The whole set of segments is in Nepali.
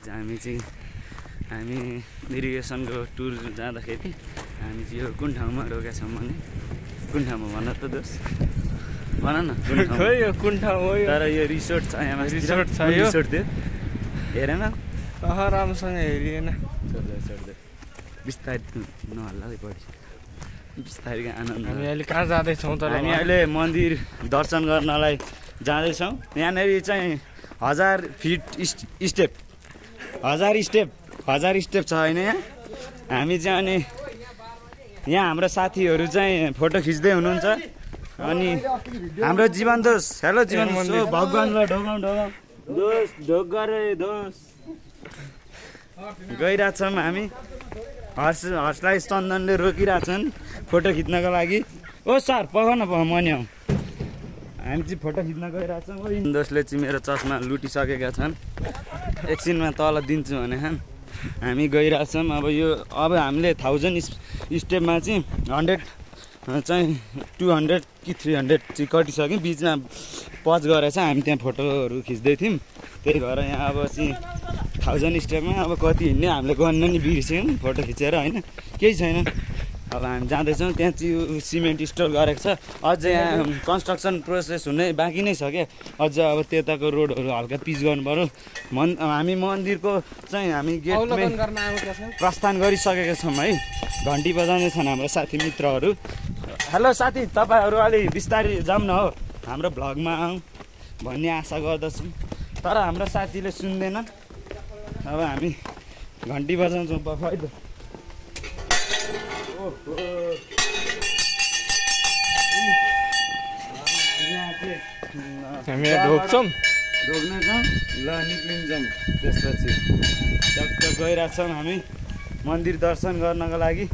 हामी इरिगेसनको टुर जाँदाखेरि हामी चाहिँ यो कुन ठाउँमा रोकेका छौँ भने कुन ठाउँमा भन त दोस्त भन न खोइ यो कुन ठाउँ हो तर यो रिसोर्ट छ यहाँ रिसोर्ट छ यो रिसोर्ट थियो हेरेन राम्रोसँग हेरिएन छोड्दै बिस्तारै नहल्ला बढी बिस्तारै आनन्द हामी अहिले कहाँ जाँदैछौँ त हामी अहिले मन्दिर दर्शन गर्नलाई जाँदैछौँ यहाँनिर चाहिँ 1000 फिट स्टेप 1000 स्टेप छ होइन यहाँ हामी चाहिँ अनि यहाँ हाम्रो साथीहरू चाहिँ फोटो खिच्दै हुनुहुन्छ अनि हाम्रो जीवन दोष हेलो जीवन भगवान्लाई ढोगाउँ दोष ढोक गरे दोष गइरहेछौँ हामी हर्षलाई चन्दनले रोकिरहेछन् फोटो खिच्नको लागि ओ सर पगाउन मनि आउँ हामी चाहिँ फोटो खिच्न गइरहेछौँ दोषले चाहिँ मेरो चस्मा लुटिसकेका छन् एकछिनमा तल दिन्छु भने हामी गइरहेछौँ अब हामीले 1000 स्टेपमा चाहिँ 100 चाहिँ 200 कि 300 चाहिँ कटिसक्यौँ बिचमा पज गरेर चाहिँ हामी त्यहाँ फोटोहरू खिच्दै थियौँ त्यही भएर यहाँ अब चाहिँ 1000 स्टेपमा अब कति हिँड्ने हामीले गर्न नि बिर्स्यौँ फोटो खिचेर होइन केही छैन अब हामी जाँदैछौँ त्यहाँ चाहिँ सिमेन्ट स्टोर गरेको छ अझ यहाँ कन्स्ट्रक्सन प्रोसेस हुने बाँकी नै छ क्या अझ अब त्यताको रोडहरू हल्का पिच गर्नु पऱ्यो हामी मन्दिरको चाहिँ हामी गेटमै प्रस्थान गरिसकेका छौँ है घन्टी बजाउँदैछन् हाम्रो साथी मित्रहरू हेलो साथी तपाईँहरू अलि बिस्तारै जाऊँ न हो हाम्रो भ्लगमा आउँ भन्ने आशा गर्दछु तर हाम्रो साथीले सुन्दैन अब हामी घन्टी बजाउँछौँ है त हामी ढोग्छौँ ल निक्लिन्छौँ त्यसपछि टक्क गइरहेछौँ हामी मन्दिर दर्शन गर्नको लागि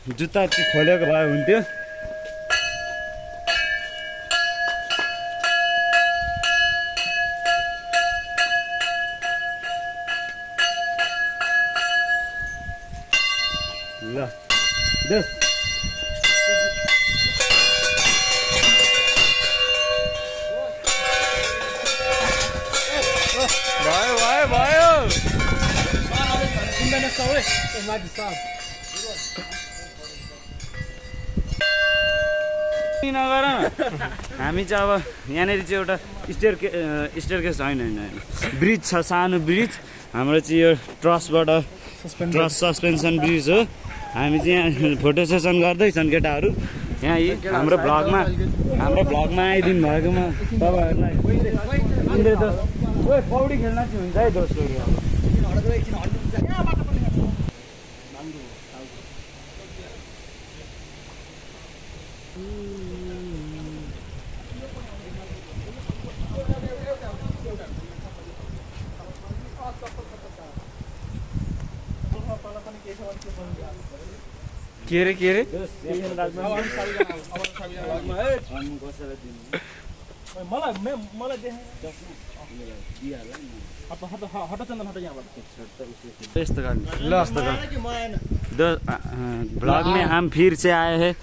जुत्ता चाहिँ खोलेको भए हुन्थ्यो ल दस भयो नगर हामी चाहिँ अब यहाँनिर चाहिँ एउटा स्टेयरकेस होइन ब्रिज छ सानो ब्रिज हाम्रो चाहिँ यो ट्रसबाट सस्पेन्सन ब्रिज हो हामी चाहिँ यहाँ फोटो सेसन गर्दैछन् केटाहरू यहाँ हाम्रो भ्लगमा आइदिनु भएकोमा तपाईँहरूलाई पौडी खेल्न चाहिँ हुन्छ है दोस्रो के रे ब्लॉग में हम फिर से आए हैं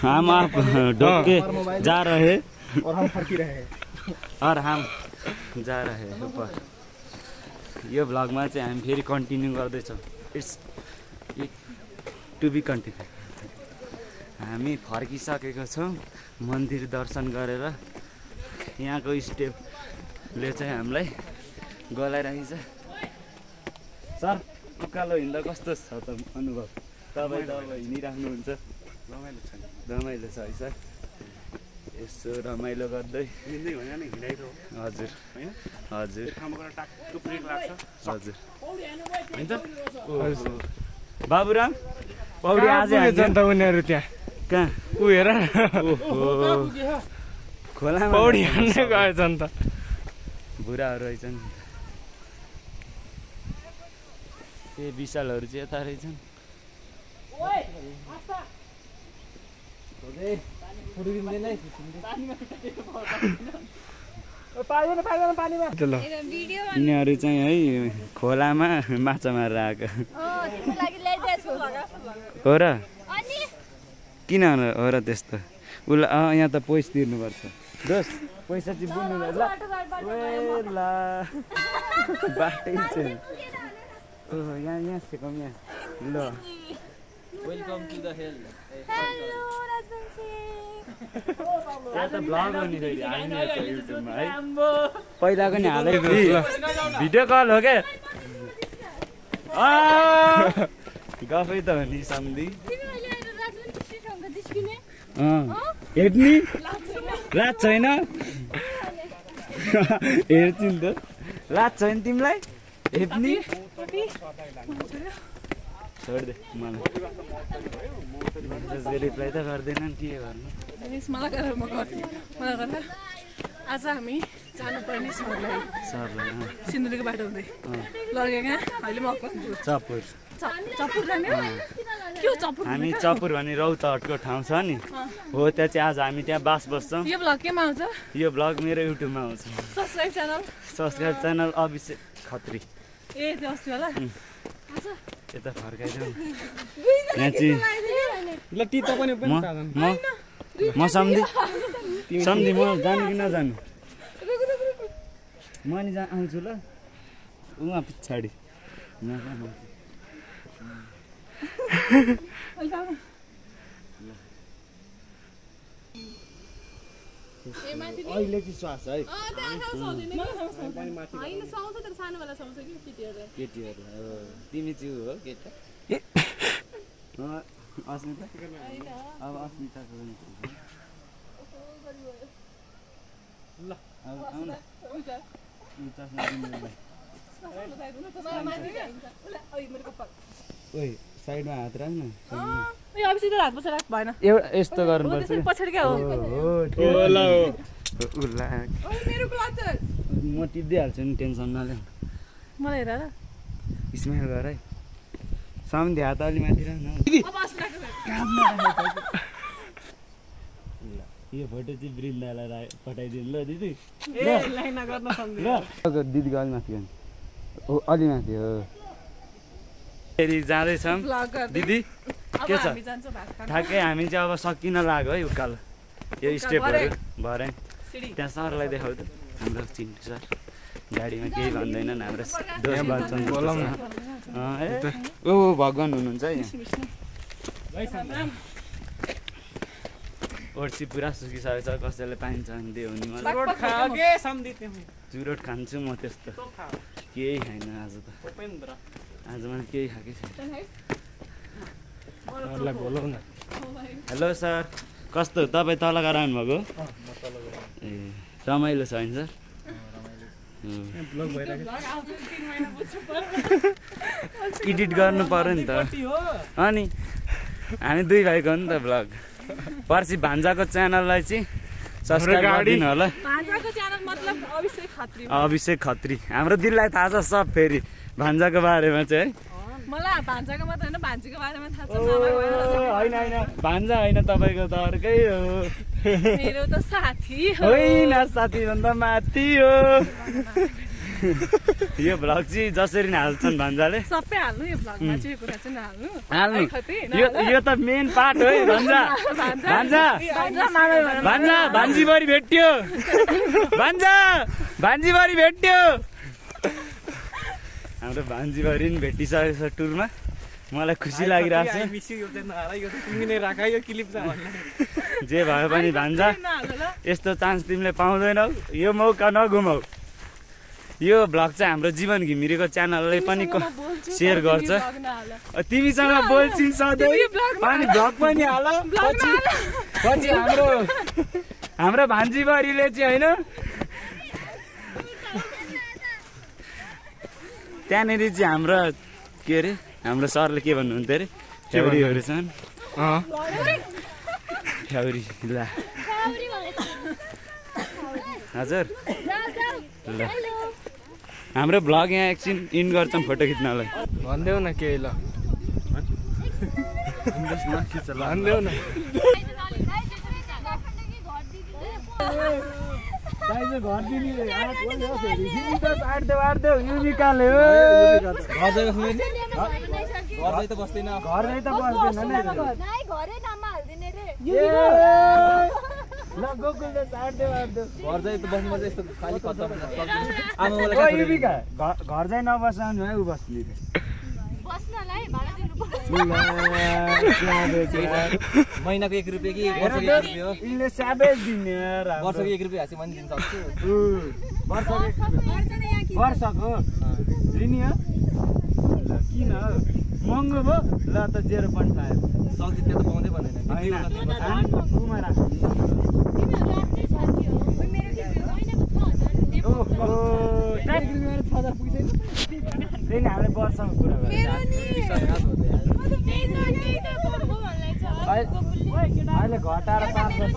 हम आप ढोक के जा रहे हैं और हम फर्की रहे और हम जा रहे हैं ऊपर यो ब्लगमा चाहिँ हामी फेरि कन्टिन्यू गर्दैछौँ इट्स टु बी कन्टिन्यू हामी फर्किसकेको छौँ मन्दिर दर्शन गरेर यहाँको स्टेपले चाहिँ हामीलाई गलाइरहेको छ सर उकालो हिँड्दा कस्तो छ त अनुभव तपाईँ त अब हिँडिराख्नुहुन्छ रमाइलो छ है सर यसो रमाइलो गर्दै हजुर हजुर हजुर बाबुराम पौडी आज त उनीहरू त्यहाँ कहाँ उ हेर खोलामा पौडी हान्ने गएछन् त बुढाहरू रहेछन् ए विशालहरू चाहिँ यता रहेछन् यिनीहरू चाहिँ है खोलामा माछा मारेर आएको हो र किन हो र त्यस्तो उसलाई यहाँ त पैसा तिर्नुपर्छ दोस्त पैसा चाहिँ बुझ्नु ल बाटै छैन ओहो यहाँ सेकौँ यहाँ ल वेलकम टु द हेल त्यहाँ त ब्लग गर्ने रहेछ हाल्ने युट्युबमा है पहिलाको नि हालेको भिडियो कल हो क्या गफै त हो नि सम्धी हेर्ने लाज छैन हेर्छु नि त लाज छैन तिमीलाई हेप्ने छोड्दे मलाई रिप्लाई त गर्दैनन् के गर्नु आज हामी जानुपर्ने सरलाई सिन्धुलीको बाटो हुँदै लगेका अहिले म चपुर हामी चपुर भन्ने रौतहटको ठाउँ छ नि हो त्यहाँ चाहिँ आज हामी त्यहाँ बास बस्छौँ यो ब्लग केमा आउँछ यो ब्लग मेरो युट्युबमा आउँछ सब्सक्राइब च्यानल अभिषेक खत्री ए त्यो अस्ति होला यता फर्काइदेऊ यहाँ चाहिँ म सम्धी म जानु कि नजानु म नि आउँछु ल उहाँ पछाडि अहिले चाहिँ श्वास है केटीहरू तिमी चाहिँ हो केटा अस्मिता अब अस्मिताको ल अब आउन ओइ साइडमा हात राख्न एउटा यस्तो गर्नुपर्छ म टिप्दिहाल्छु नि टेन्सन नल्याउ मलाई हेर स्मेल गर है सम्झे हात अलि माथि राख्न यो फोटो चाहिँ वृन्दालाई पठाइदिनु ल दिदी दिदीको अलि माथि गर्नु हो अलि माथि हो फेरि जाँदैछौँ दिदी के छ ठ्याक्कै हामी चाहिँ अब सकिन लाग्यो है उकालो यो स्टेपहरू भरे त्यहाँ सरलाई देखाउ त हाम्रो चिन्टु सर गाडीमा केही भन्दैनन् हाम्रो दोष भन्छन् ओ भगवान् हुनुहुन्छ है यहाँ ओर्सी पुरा सुकिसकेको छ कसैले पाइन्छ भने दियो भने मलाई चुरोट खान्छु म त्यस्तो केही खाइन आज त आज मैले केही खाएकै छैन हेलो सर कस्तो तपाईँ तल गएर आउनुभएको ए रमाइलो छ होइन सर एडिट गर्नु पर्यो नि त अनि हामी दुई भाइको हो नि त भ्लग पर्सि भान्जाको च्यानललाई चाहिँ सब्सक्राइब गरिदिनु होला अभिषेक खत्री हाम्रो दिललाई थाहा छ सब फेरि भान्जाको बारेमा चाहिँ है मलाई भान्जाको मात्र हैन भान्जीको बारेमा थाहा छ हैन भान्जा हैन तपाईको त अर्कै हो मेरो त साथी हो होइन साथी भन्दा माथि हो यो भ्लग चाहिँ जसरी नै हाल्छन् भान्जाले सबै हाल्नु यो भ्लगमा चाहिँ यो कुरा चाहिँ नहाल्नु यो त मेन पार्ट हो भान्जा भान्जा भान्जीभरि भेट्यो भान्जीभरि भेट्यो हाम्रो भान्जीभरि नि भेटिसकेको छ टुरमा मलाई खुसी लागिरहेको छ जे भए पनि भान्जा यस्तो चान्स तिमीले पाउँदैनौ यो मौका नगुमाऊ यो भ्लग चाहिँ हाम्रो जीवन घिमिरेको च्यानलले पनि सेयर गर्छ तिमीसँग बोल्छिन् सधैँ अनि भ्लग पनि हाल पछि हाम्रो भान्जीभरिले चाहिँ होइन त्यहाँनिर चाहिँ हाम्रो के अरे हाम्रो सरले के भन्नुहुन्थ्यो अरे ठ्याउरीहरू छन् ठ्याउरी ल हजुर ल हाम्रो भ्लग यहाँ एकछिन इन गर्छौँ फोटो खिच्नलाई भन्देऊ न केही ल भन्देऊ न ल गोकुल त साट्दै मार्दै घर चाहिँ त बस्नु पर्छ यस्तो खाली कता आमा ओ मलाई युविका घर चाहिँ नबसाउनु है उ बस्ने बस्नलाई भाडा दिनुपर्छ महिनाको 1 रुपैयाँ कि वर्षको 1 रुपैयाँ हो यिनले स्याबेज दिने यार वर्षको 1 रुपैयाँ हाँसी मैले दिन सक्छु वर्षको लिने हो ल किन हो महँगो भयो ल त 0.5 सक्दिन त्यो त पाउँदै भन्दैन उमा राख्नु हामीले वर्षको कुरा अहिले घटाएर 5 वर्ष